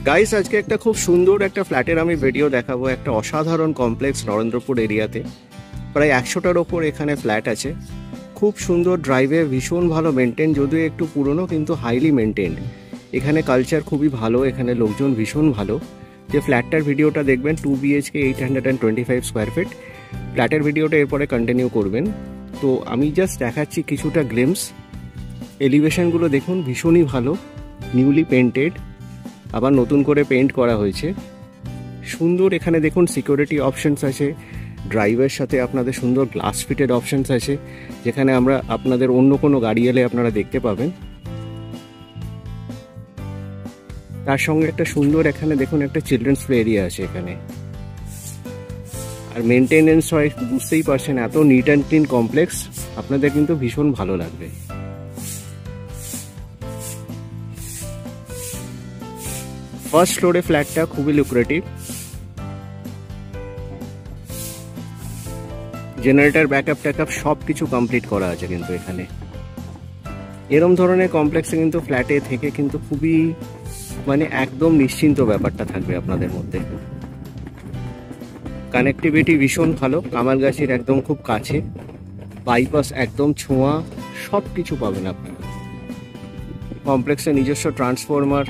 Guys আজকে একটা খুব সুন্দর একটা ফ্ল্যাটের আমি ভিডিও দেখাবো। একটা অসাধারণ কমপ্লেক্স নরেন্দ্রপুর এরিয়াতে প্রায় 100টার ওপর এখানে ফ্ল্যাট আছে। খুব সুন্দর ড্রাইভে, ভীষণ ভালো মেনটেন, যদিও একটু পুরনো কিন্তু হাইলি মেনটেনড। এখানে কালচার খুবই ভালো, এখানে লোকজন ভীষণ ভালো। যে ফ্ল্যাটটার ভিডিওটা দেখবেন 2 BHK 825 স্কোয়ার ফিট ফ্ল্যাটের ভিডিওটা এরপরে কন্টিনিউ করবেন। তো আমি জাস্ট দেখাচ্ছি কিছুটা গ্লিমস। এলিভেশনগুলো দেখুন ভীষণই ভালো, নিউলি পেন্টেড, আবার নতুন করে পেইন্ট করা হয়েছে। সুন্দর এখানে দেখুন সিকিউরিটি অপশনস আছে, ড্রাইভের সাথে আপনাদের সুন্দর গ্লাস ফিটেড অপশনস আছে, যেখানে আমরা আপনাদের অন্য কোনো গাড়ি এলে আপনারা দেখতে পাবেন। তার সঙ্গে একটা সুন্দর এখানে দেখুন একটা চিলড্রেন্স প্লে এরিয়া আছে এখানে। আর মেনটেনেন্স হয় বুঝতেই পারছেন, এত নিট অ্যান্ড ক্লিন কমপ্লেক্স, আপনাদের কিন্তু ভীষণ ভালো লাগবে। ফার্স্ট ফ্লোরে ফ্ল্যাটটা খুবই লুক্রেটিভ। জেনারেটর ব্যাকআপ ট্যাকআপ সব কিছু কমপ্লিট করা আছে কিন্তু এখানে। এরম ধরনের কমপ্লেক্সে কিন্তু ফ্ল্যাটে থেকে কিন্তু খুবই একদম নিশ্চিন্ত ব্যাপারটা থাকবে আপনাদের মধ্যে। কানেক্টিভিটি ভীষণ ভালো, কামালগাছির একদম খুব কাছে, বাইপাস একদম ছোঁয়া, সব কিছু পাবেন আপনারা। কমপ্লেক্সে নিজস্ব ট্রান্সফরমার,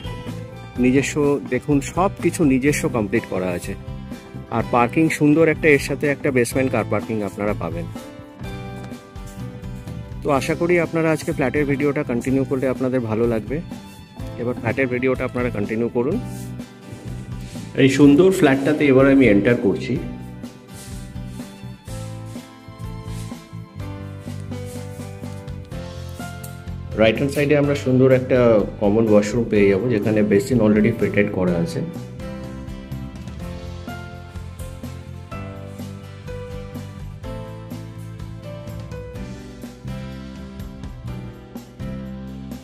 নিজস্ব দেখুন সব কিছু নিজস্ব কমপ্লিট করা আছে। আর পার্কিং সুন্দর একটা, এর সাথে একটা বেসমেন্ট কার পার্কিং আপনারা পাবেন। তো আশা করি আপনারা আজকে ফ্ল্যাটের ভিডিওটা কন্টিনিউ করলে আপনাদের ভালো লাগবে। এবার ফ্ল্যাটের ভিডিওটা আপনারা কন্টিনিউ করুন। এই সুন্দর ফ্ল্যাটটাতে এবার আমি এন্টার করছি। রাইট হ্যান্ড সাইডে আমরা সুন্দর একটা কমন ওয়াশরুম পেয়ে যাবো, যেখানে বেসিন অলরেডি ফিটেড করা আছে।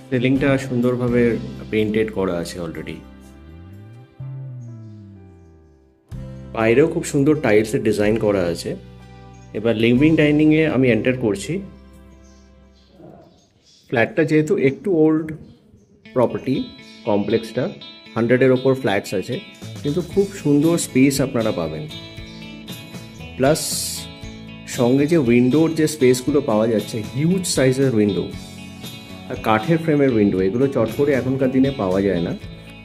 সিলিংটা সুন্দরভাবে পেইন্টেড করা আছে অলরেডি। বাইরেও খুব সুন্দর টাইলসের ডিজাইন করা আছে। এবার লিভিং ডাইনিংয়ে আমি এন্টার করছি। ফ্ল্যাটটা যেহেতু একটু ওল্ড প্রপার্টি, কমপ্লেক্সটা 100-এর ওপর ফ্ল্যাটস আছে, কিন্তু খুব সুন্দর স্পেস আপনারা পাবেন। প্লাস সঙ্গে যে উইন্ডোর যে স্পেসগুলো পাওয়া যাচ্ছে, হিউজ সাইজের উইন্ডো আর কাঠের ফ্রেমের উইন্ডো, এগুলো চট করে এখনকার দিনে পাওয়া যায় না।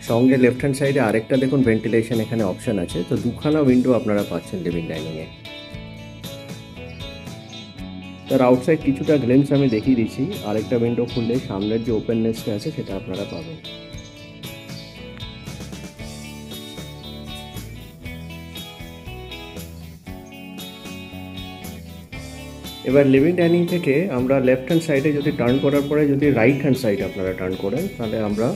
সঙ্গে লেফট হ্যান্ড সাইডে আরেকটা দেখুন ভেন্টিলেশন এখানে অপশান আছে। তো দুখানা উইন্ডো আপনারা পাচ্ছেন লিভিং ডাইনিংয়ে। তার আউটসাইড কিছুটা গ্লিমস আমি দেখিয়ে দিচ্ছি। আরেকটা উইন্ডো খুললে সামনের যে ওপেননেসটা আছে সেটা আপনারা পাবেন। এবার লিভিং ডাইনিং থেকে আমরা লেফট হ্যান্ড সাইডে যদি টার্ন করার পরে যদি রাইট হ্যান্ড সাইড আপনারা টার্ন করেন, তাহলে আমরা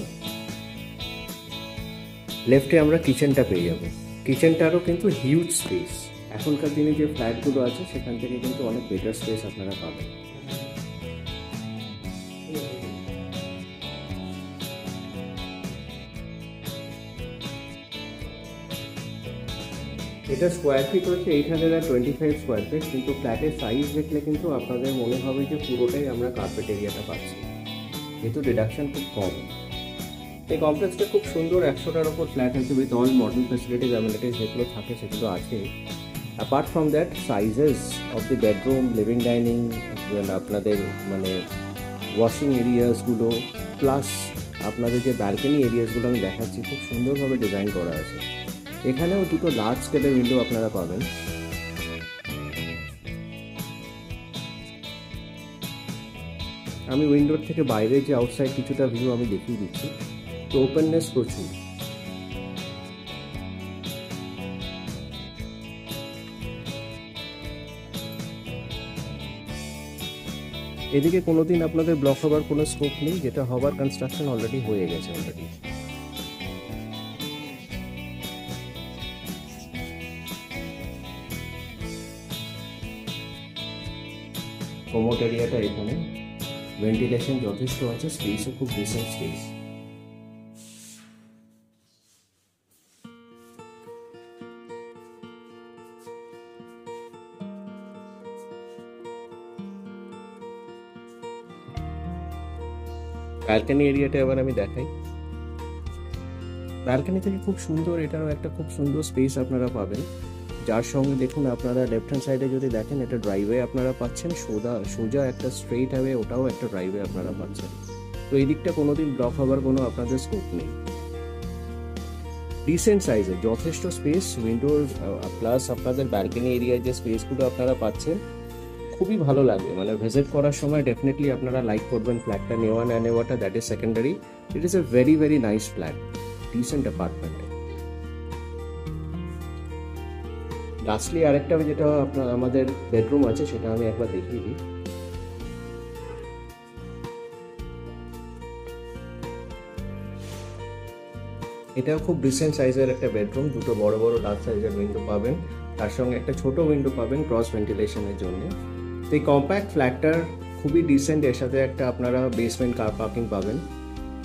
লেফটে আমরা কিচেনটা পেয়ে যাব। কিচেনটারও কিন্তু হিউজ স্পেস, এখনকার দিনে যে ফ্ল্যাটগুলো আছে সেখান থেকে কিন্তু অনেক বেটার স্পেস আপনারা পাবেন। এটা স্কোয়ার ফিট হচ্ছে 825 স্কোয়ার ফিট, কিন্তু ফ্ল্যাটের সাইজ দেখলে কিন্তু আপনাদের মনে হবে যে পুরোটাই আমরা কার্পেট এরিয়াটা পাচ্ছি, যেহেতু ডিডাকশন খুব কম। এই কমপ্লেক্সটা খুব সুন্দর, 100টার ওপর ফ্ল্যাট আছে with all modern facilities amenities যেগুলো থাকে সেগুলো আছে। Apart from that, sizes of the bedroom, living dining, আপনাদের ওয়াশিং এরিয়াসগুলো, প্লাস আপনাদের যে ব্যালকনি এরিয়াসগুলো আমি দেখাচ্ছি, খুব সুন্দরভাবে ডিজাইন করা আছে। এখানেও দুটো লার্জ স্কেলের উইন্ডো আপনারা পাবেন। আমি উইন্ডোর থেকে বাইরে যে আউটসাইড কিছুটা ভিউ আমি দেখিয়ে দিচ্ছি। তো ওপেননেস প্রচুর। এদিকে কোনোদিন আপনাদের ব্লক হবার কোনো স্কোপ নেই, যেটা হবার কনস্ট্রাকশন অলরেডি হয়ে গেছে অলরেডি। কমোড এরিয়াটা এখানে, ভেন্টিলেশন যথেষ্ট আছে, স্পেসও খুব ডিসেন্ট স্পেস। ব্যালকনি এরিয়াটা এবার আমি দেখাই। ব্যালকনি থেকে খুব সুন্দর, এটারও একটা খুব সুন্দর স্পেস আপনারা পাবেন, যার সঙ্গে দেখুন আপনারা লেফট হ্যান্ড সাইডে যদি দেখেন এটা ড্রাইভওয়ে আপনারা পাচ্ছেন, সোজা একটা স্ট্রেইট হাইওয়ে, ওটাও একটা ড্রাইভওয়ে আপনারা পাচ্ছেন। তো এই দিকটা কোনোদিন ব্লক হওয়ার কোনো আপনাদের স্কোপ নেই। ডিসেন্ট সাইজের যথেষ্ট স্পেস, উইন্ডোর প্লাস আপনাদের ব্যালকনি এরিয়ায় যে স্পেসগুলো আপনারা পাচ্ছেন খুবই ভালো লাগবে। মানে ভিজিট করার সময় ডেফিনেটলি আপনারা লাইক করবেন ফ্ল্যাটটা, নেওয়া না নেওয়াটা that is secondary. It is a very very nice flat, decent apartment. Lastly আরেকটা যেটা আপনার আমাদের বেডরুম আছে সেটা আমি একবার দেখিয়ে দিই। এটাও খুব ডিসেন্ট সাইজের একটা বেডরুম, দুটো বড় বড় লার্জ সাইজের উইন্ডো পাবেন, তার সঙ্গে একটা ছোট উইন্ডো পাবেন ক্রস ভেন্টিলেশনের জন্য। তো এই কম্প্যাক্ট ফ্ল্যাটটার খুবই ডিসেন্ট, এর সাথে একটা আপনারা বেসমেন্ট কার পার্কিং পাবেন,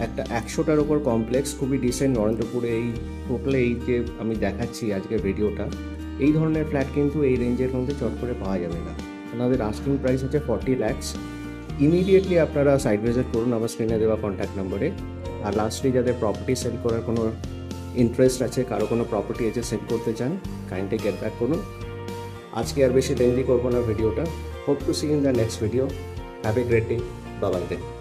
একটা 100টার ওপর কমপ্লেক্স, খুবই ডিসেন্ট নরেন্দ্রপুরে। এই টোটালে এই যে আমি দেখাচ্ছি আজকের ভিডিওটা, এই ধরনের ফ্ল্যাট কিন্তু এই রেঞ্জের মধ্যে চট করে পাওয়া যাবে না। ওনাদের আস্কিং প্রাইস হচ্ছে 40 lakhs। ইমিডিয়েটলি আপনারা সাইট ভিজিট করুন আমার স্ক্রিনে দেওয়া কন্ট্যাক্ট নম্বরে। আর লাস্টলি যাদের প্রপার্টি সেল করার কোনো ইন্টারেস্ট আছে, কারো কোনো প্রপার্টি আছে সেল করতে চান, কাইন্ডলি গেট ব্যাক করুন। আজকে আর বেশি লেন্দি করবো না ভিডিওটা। Hope to see in the next video. Have a great day, bye by.